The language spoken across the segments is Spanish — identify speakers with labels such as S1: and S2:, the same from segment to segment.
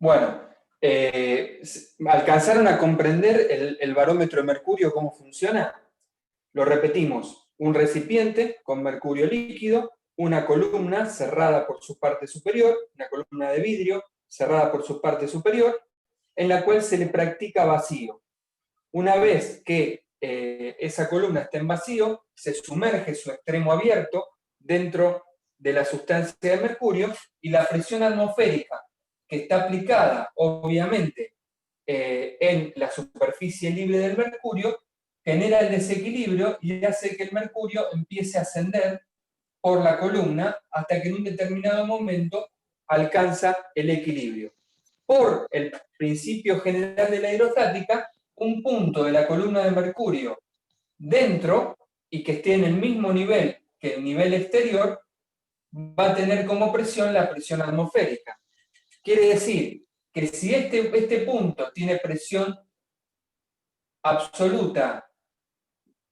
S1: Bueno, ¿alcanzaron a comprender el barómetro de mercurio, cómo funciona? Lo repetimos, un recipiente con mercurio líquido, una columna cerrada por su parte superior, una columna de vidrio cerrada por su parte superior, en la cual se le practica vacío. Una vez que esa columna está en vacío, se sumerge su extremo abierto dentro de la sustancia de mercurio y la presión atmosférica que está aplicada, obviamente, en la superficie libre del mercurio, genera el desequilibrio y hace que el mercurio empiece a ascender por la columna hasta que en un determinado momento alcanza el equilibrio. Por el principio general de la hidrostática, un punto de la columna de mercurio dentro y que esté en el mismo nivel que el nivel exterior va a tener como presión la presión atmosférica. Quiere decir que si este punto tiene presión absoluta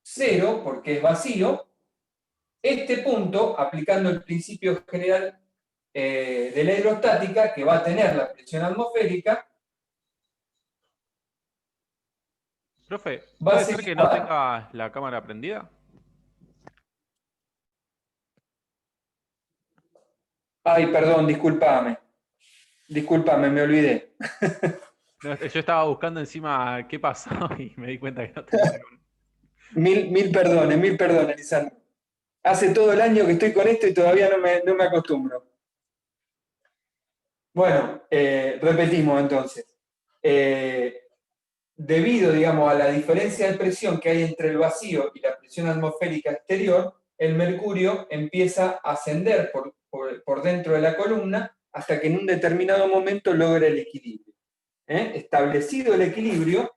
S1: 0, porque es vacío, este punto, aplicando el principio general de la hidrostática, que va a tener la presión atmosférica,
S2: Profe,
S1: va a
S2: ¿puede
S1: ser
S2: ser que no
S1: igual.
S2: tenga la cámara prendida?
S1: Ay, perdón, discúlpame, me olvidé.
S2: No, yo estaba buscando encima qué pasó y me di cuenta que no tenía la cámara.
S1: Mil perdones, Lisandro. Hace todo el año que estoy con esto y todavía no me acostumbro. Bueno, repetimos entonces. Eh, Debido, digamos, a la diferencia de presión que hay entre el vacío y la presión atmosférica exterior, el mercurio empieza a ascender por dentro de la columna hasta que en un determinado momento logra el equilibrio. Establecido el equilibrio,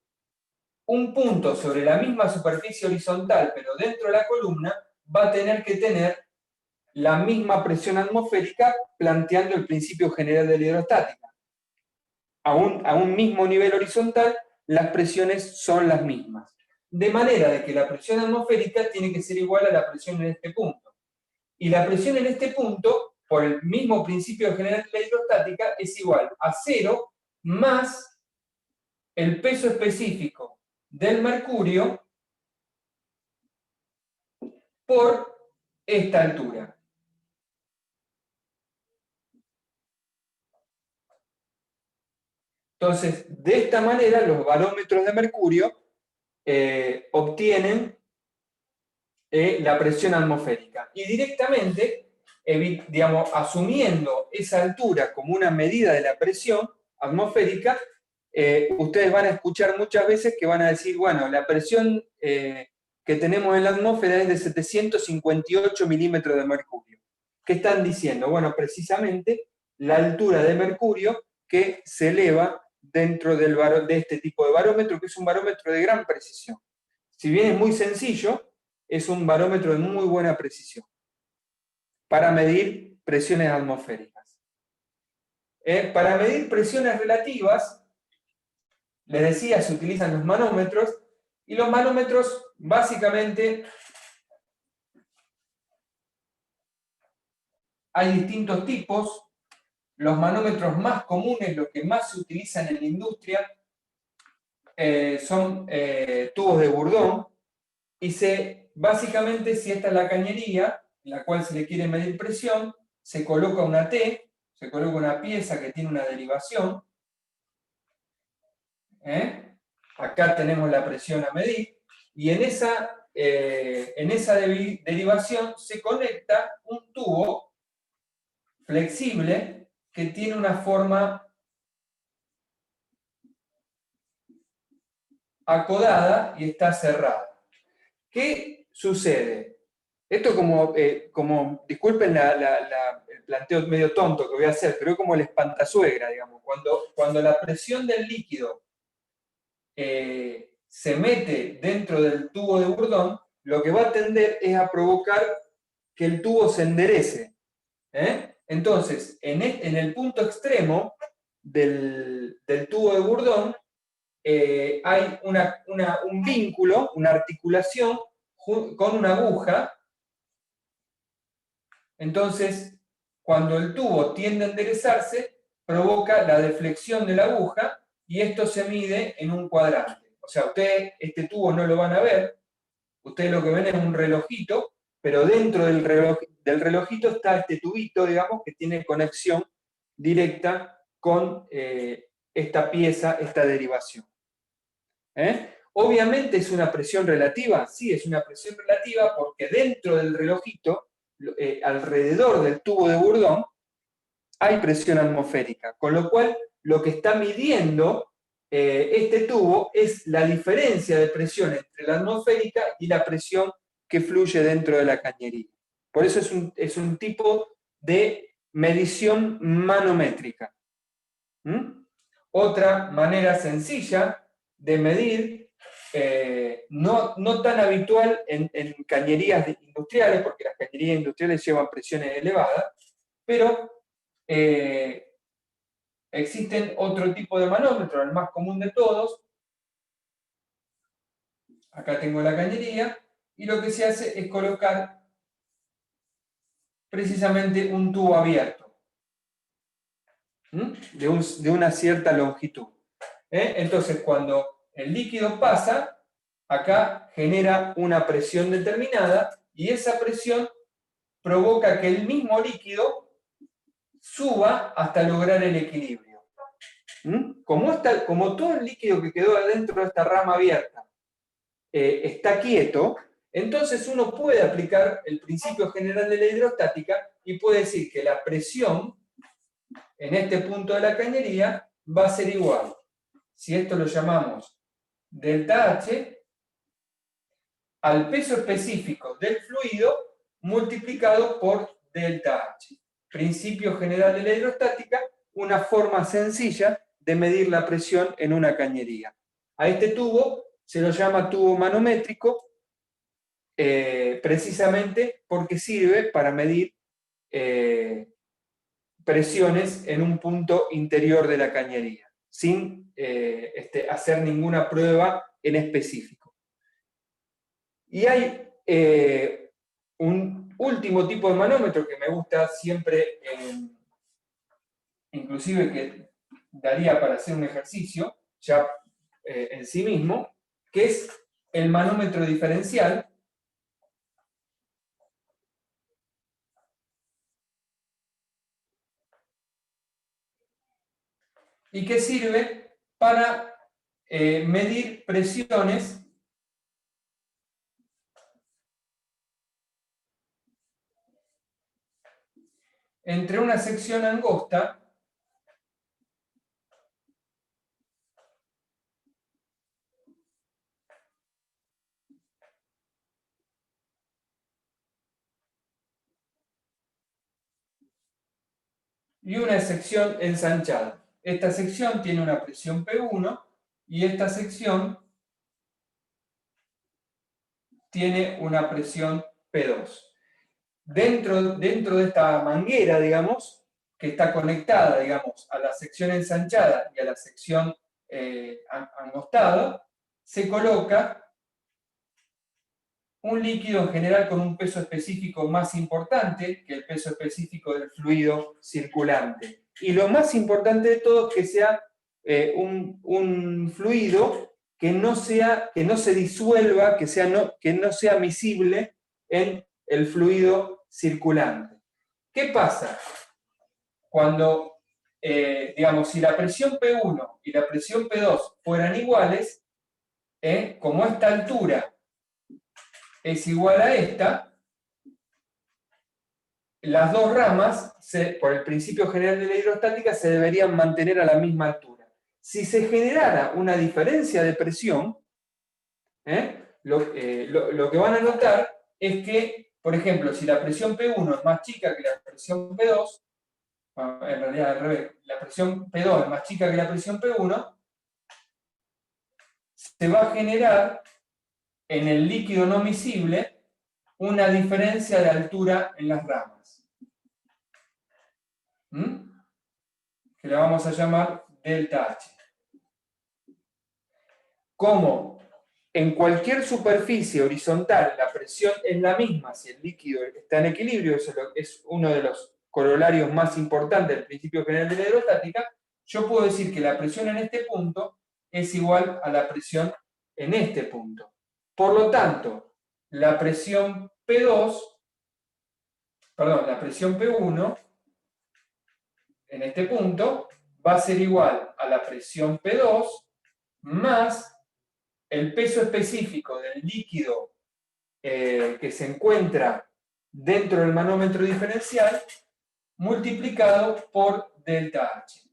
S1: un punto sobre la misma superficie horizontal, pero dentro de la columna, va a tener que tener la misma presión atmosférica, planteando el principio general de la hidrostática. A un mismo nivel horizontal, las presiones son las mismas. De manera de que la presión atmosférica tiene que ser igual a la presión en este punto. Y la presión en este punto, por el mismo principio general de la hidrostática, es igual a 0 más el peso específico del mercurio por esta altura. Entonces, de esta manera, los barómetros de mercurio obtienen la presión atmosférica. Y directamente, digamos, asumiendo esa altura como una medida de la presión atmosférica, ustedes van a escuchar muchas veces que van a decir, bueno, la presión que tenemos en la atmósfera es de 758 milímetros de mercurio. ¿Qué están diciendo? Bueno, precisamente la altura de mercurio que se eleva dentro de este tipo de barómetro, que es un barómetro de gran precisión. Si bien es muy sencillo, es un barómetro de muy buena precisión para medir presiones atmosféricas. Para medir presiones relativas, les decía, se utilizan los manómetros, y los manómetros básicamente hay distintos tipos. Los manómetros más comunes, los que más se utilizan en la industria, son tubos de Bourdon, y básicamente, si esta es la cañería en la cual se le quiere medir presión, se coloca una T, se coloca una pieza que tiene una derivación. Acá tenemos la presión a medir, y en esa derivación se conecta un tubo flexible que tiene una forma acodada y está cerrada. ¿Qué sucede? Esto como disculpen el planteo medio tonto que voy a hacer, pero es como el espantasuegra, digamos. Cuando la presión del líquido se mete dentro del tubo de Bourdon, lo que va a tender es a provocar que el tubo se enderece. Entonces, en el punto extremo del tubo de Bourdon hay un vínculo, una articulación con una aguja. Entonces, cuando el tubo tiende a enderezarse, provoca la deflexión de la aguja y esto se mide en un cuadrante. O sea, ustedes este tubo no lo van a ver, ustedes lo que ven es un relojito, pero dentro del relojito está este tubito, digamos, que tiene conexión directa con esta pieza, esta derivación. Obviamente es una presión relativa, sí, es una presión relativa porque dentro del relojito, alrededor del tubo de Bourdon, hay presión atmosférica, con lo cual lo que está midiendo este tubo es la diferencia de presión entre la atmosférica y la presión que fluye dentro de la cañería. Por eso es un tipo de medición manométrica. Otra manera sencilla de medir, no tan habitual en cañerías industriales, porque las cañerías industriales llevan presiones elevadas, pero existen otro tipo de manómetro, el más común de todos. Acá tengo la cañería, y lo que se hace es colocar precisamente un tubo abierto, de una cierta longitud. Entonces, cuando el líquido pasa, acá genera una presión determinada, y esa presión provoca que el mismo líquido suba hasta lograr el equilibrio. Como todo el líquido que quedó adentro de esta rama abierta está quieto, entonces uno puede aplicar el principio general de la hidrostática y puede decir que la presión en este punto de la cañería va a ser igual. Si esto lo llamamos delta H, al peso específico del fluido multiplicado por delta H. Principio general de la hidrostática, una forma sencilla de medir la presión en una cañería. A este tubo se lo llama tubo manométrico, precisamente porque sirve para medir presiones en un punto interior de la cañería, sin hacer ninguna prueba en específico. Y hay un último tipo de manómetro que me gusta siempre, inclusive que daría para hacer un ejercicio ya en sí mismo, que es el manómetro diferencial, y que sirve para medir presiones entre una sección angosta y una sección ensanchada. Esta sección tiene una presión P1 y esta sección tiene una presión P2. Dentro de esta manguera, digamos, que está conectada, digamos, a la sección ensanchada y a la sección angostada, se coloca un líquido en general con un peso específico más importante que el peso específico del fluido circulante. Y lo más importante de todo es que sea un fluido que no se disuelva, que no sea miscible en el fluido circulante. ¿Qué pasa? Cuando, digamos, si la presión P1 y la presión P2 fueran iguales, como esta altura es igual a esta, las dos ramas, por el principio general de la hidrostática, se deberían mantener a la misma altura. Si se generara una diferencia de presión, lo que van a notar es que, por ejemplo, si la presión P1 es más chica que la presión P2, en realidad al revés, la presión P2 es más chica que la presión P1, se va a generar en el líquido no miscible una diferencia de altura en las ramas, que la vamos a llamar delta H. Como en cualquier superficie horizontal la presión es la misma si el líquido está en equilibrio, eso es uno de los corolarios más importantes del principio general de la hidrostática, yo puedo decir que la presión en este punto es igual a la presión en este punto. Por lo tanto, la presión P1 en este punto va a ser igual a la presión P2 más el peso específico del líquido que se encuentra dentro del manómetro diferencial multiplicado por delta H.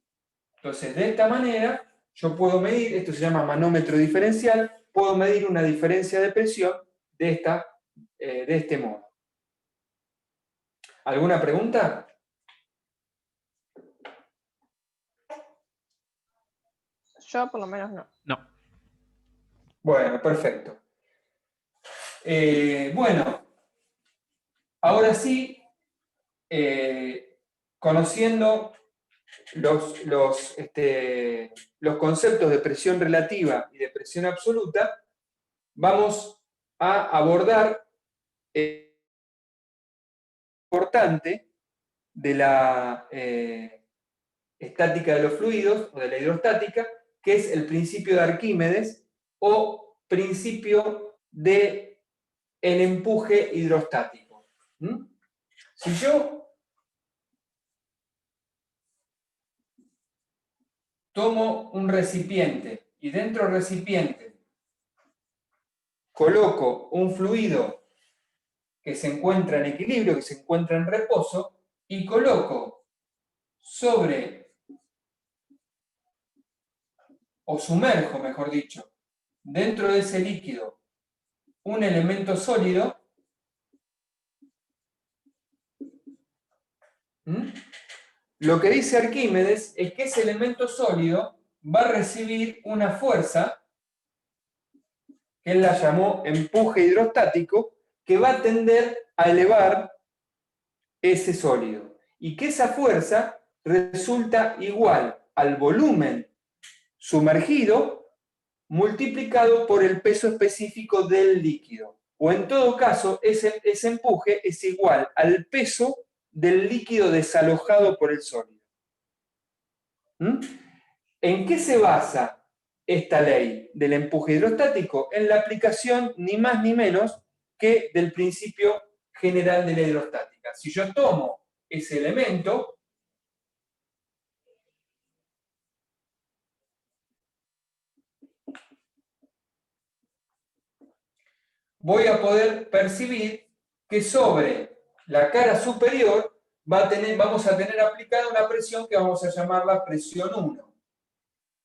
S1: Entonces, de esta manera, yo puedo medir, esto se llama manómetro diferencial, puedo medir una diferencia de presión de este modo. ¿Alguna pregunta?
S3: Yo por lo menos no.
S2: No.
S1: Bueno, perfecto. Bueno, ahora sí, conociendo los conceptos de presión relativa y de presión absoluta, vamos a abordar importante de la estática de los fluidos o de la hidrostática, que es el principio de Arquímedes o principio del empuje hidrostático. Si yo tomo un recipiente y dentro del recipiente coloco un fluido que se encuentra en equilibrio, que se encuentra en reposo, y coloco sumerjo, mejor dicho, dentro de ese líquido un elemento sólido, lo que dice Arquímedes es que ese elemento sólido va a recibir una fuerza, que él la llamó empuje hidrostático, que va a tender a elevar ese sólido. Y que esa fuerza resulta igual al volumen sumergido multiplicado por el peso específico del líquido. O en todo caso, ese empuje es igual al peso del líquido desalojado por el sólido. ¿En qué se basa esta ley del empuje hidrostático? En la aplicación ni más ni menos que del principio general de la hidrostática. Si yo tomo ese elemento, voy a poder percibir que sobre la cara superior vamos a tener aplicada una presión que vamos a llamarla presión 1,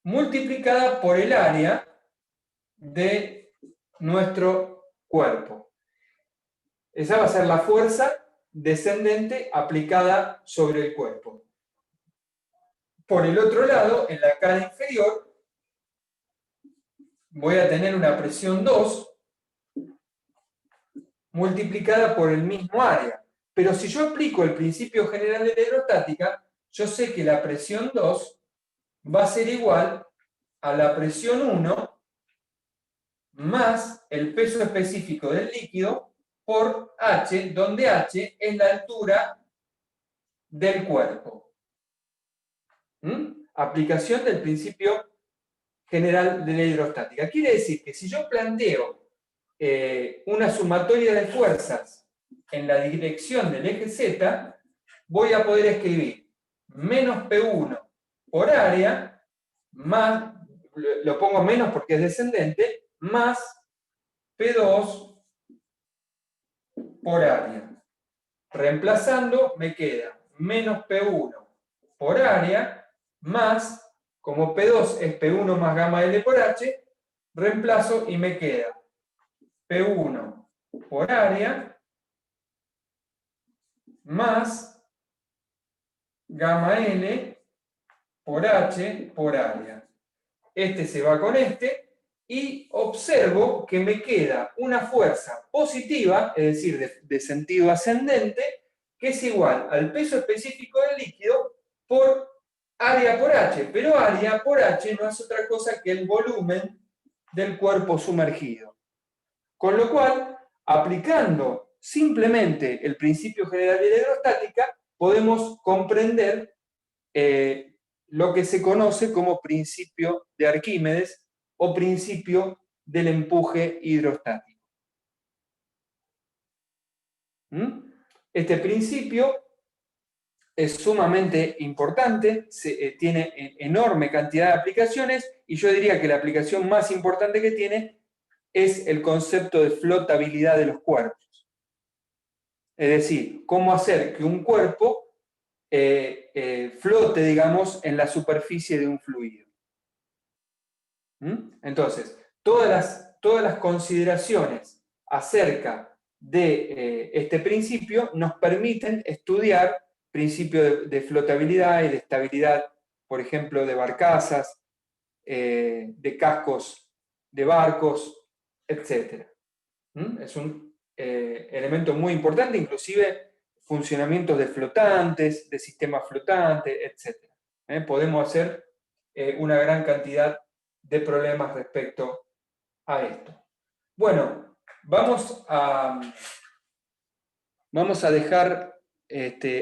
S1: multiplicada por el área de nuestro cuerpo. Esa va a ser la fuerza descendente aplicada sobre el cuerpo. Por el otro lado, en la cara inferior, voy a tener una presión 2 multiplicada por el mismo área. Pero si yo aplico el principio general de la hidrostática, yo sé que la presión 2 va a ser igual a la presión 1 más el peso específico del líquido por H, donde H es la altura del cuerpo. Aplicación del principio general de la hidrostática. Quiere decir que si yo planteo una sumatoria de fuerzas en la dirección del eje Z, voy a poder escribir menos P1 por área, más, lo pongo menos porque es descendente, más P2 por área. Reemplazando me queda menos P1 por área, más, como P2 es P1 más gamma L por H, reemplazo y me queda P1 por área más gamma L por H por área. Este se va con este y observo que me queda una fuerza positiva, es decir, de sentido ascendente, que es igual al peso específico del líquido por área por H. Pero área por H no es otra cosa que el volumen del cuerpo sumergido. Con lo cual, aplicando simplemente el principio general de la hidrostática, podemos comprender lo que se conoce como principio de Arquímedes o principio del empuje hidrostático. Este principio es sumamente importante, tiene enorme cantidad de aplicaciones, y yo diría que la aplicación más importante que tiene es el concepto de flotabilidad de los cuerpos. Es decir, cómo hacer que un cuerpo flote, digamos, en la superficie de un fluido. Entonces, todas las consideraciones acerca de este principio nos permiten estudiar principios de flotabilidad y de estabilidad, por ejemplo, de barcazas, de cascos de barcos, etc. Es un elemento muy importante, inclusive funcionamientos de flotantes, de sistemas flotantes, etc. Podemos hacer una gran cantidad de problemas respecto a esto. Bueno, vamos a dejar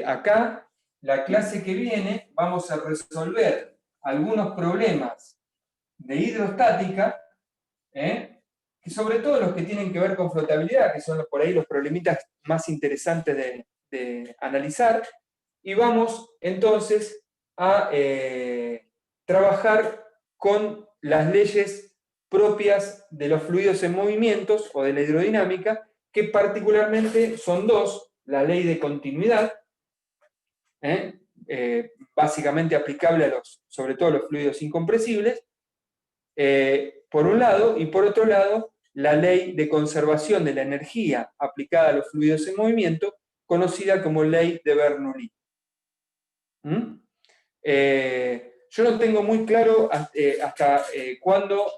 S1: acá. La clase que viene vamos a resolver algunos problemas de hidrostática, que sobre todo los que tienen que ver con flotabilidad, que son por ahí los problemitas más interesantes de analizar, y vamos entonces a trabajar con las leyes propias de los fluidos en movimientos o de la hidrodinámica, que particularmente son dos: la ley de continuidad, básicamente aplicable a sobre todo a los fluidos incompresibles, por un lado, y por otro lado, la ley de conservación de la energía aplicada a los fluidos en movimiento, conocida como ley de Bernoulli. Yo no tengo muy claro hasta cuándo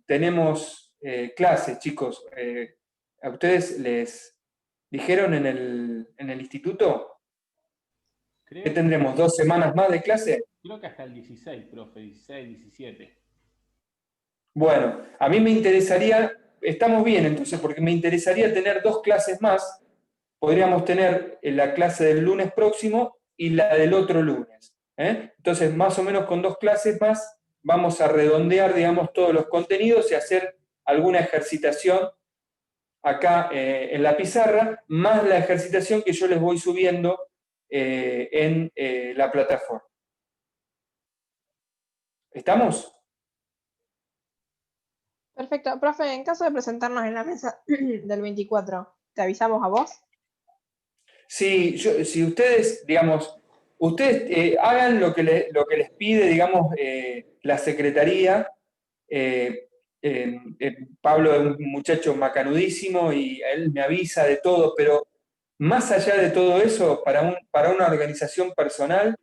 S1: tenemos clases, chicos. ¿A ustedes les dijeron en el instituto que tendremos 2 semanas más de clase?
S2: Creo que hasta el 16, profe, 16, 17.
S1: Bueno, a mí me interesaría, estamos bien entonces, porque me interesaría tener 2 clases más. Podríamos tener la clase del lunes próximo y la del otro lunes. Entonces, más o menos con 2 clases más, vamos a redondear, digamos, todos los contenidos y hacer alguna ejercitación acá en la pizarra, más la ejercitación que yo les voy subiendo en la plataforma. ¿Estamos?
S3: Perfecto. Profe, en caso de presentarnos en la mesa del 24, ¿te avisamos a vos?
S1: Sí, si ustedes, digamos, hagan lo que les pide, digamos, la secretaría. Pablo es un muchacho macanudísimo y él me avisa de todo, pero más allá de todo eso, para una organización personal,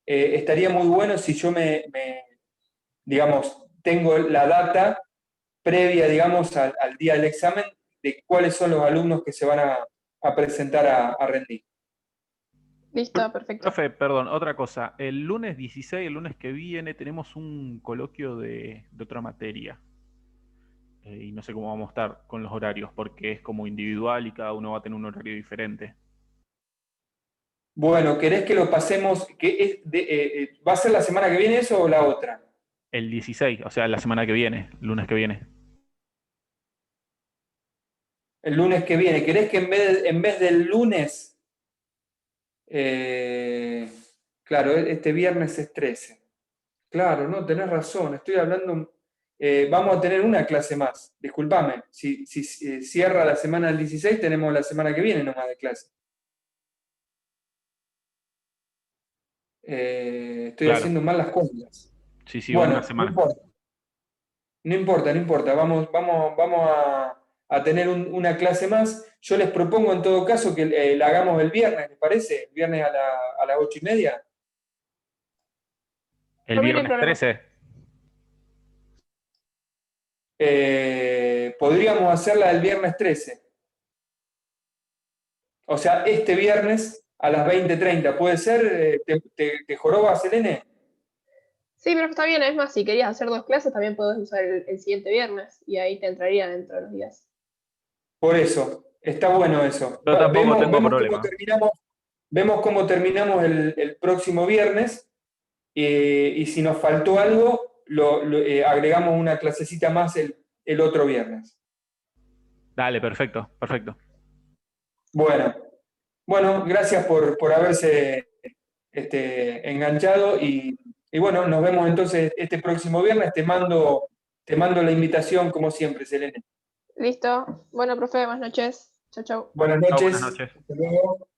S1: estaría muy bueno si yo digamos, tengo la data previa, digamos, al día del examen de cuáles son los alumnos que se van a presentar a rendir.
S3: Listo, perfecto.
S2: Profe, perdón, otra cosa. El lunes 16, el lunes que viene, tenemos un coloquio de otra materia. Y no sé cómo vamos a estar con los horarios, porque es como individual y cada uno va a tener un horario diferente.
S1: Bueno, ¿querés que lo pasemos? ¿Va a ser la semana que viene eso o la otra?
S2: El 16, o sea, la semana que viene, el lunes que viene.
S1: El lunes que viene. ¿Querés que en vez del lunes, claro, este viernes es 13? Claro, no, tenés razón, estoy hablando, vamos a tener una clase más, discúlpame, si cierra la semana del 16, tenemos la semana que viene nomás de clase. Estoy
S2: Claro.
S1: haciendo mal las cuentas.
S2: Sí,
S1: Bueno,
S2: una semana.
S1: No importa, vamos a tener una clase más. Yo les propongo en todo caso que la hagamos el viernes, ¿les parece? El viernes a las 8:30.
S2: El
S3: Por mí no hay
S2: viernes
S3: problema.
S2: 13.
S1: Podríamos hacerla el viernes 13. O sea, este viernes a las 20:30. ¿Puede ser? ¿Te joroba, Selene?
S3: Sí, pero está bien. Es más, si querías hacer 2 clases, también podés usar el siguiente viernes y ahí te entraría dentro de los días.
S1: Por eso, está bueno eso.
S2: Yo tampoco tengo
S1: Vemos cómo
S2: problema.
S1: vemos cómo terminamos el próximo viernes, y si nos faltó algo, agregamos una clasecita más el otro viernes.
S2: Dale, perfecto, perfecto.
S1: Bueno, gracias por haberse enganchado, y bueno, nos vemos entonces este próximo viernes. Te mando la invitación como siempre, Selene.
S3: Listo. Bueno, profe, buenas noches. Chau, chau.
S1: Buenas
S2: Chao,
S1: noches.
S2: buenas noches.
S1: Hasta luego.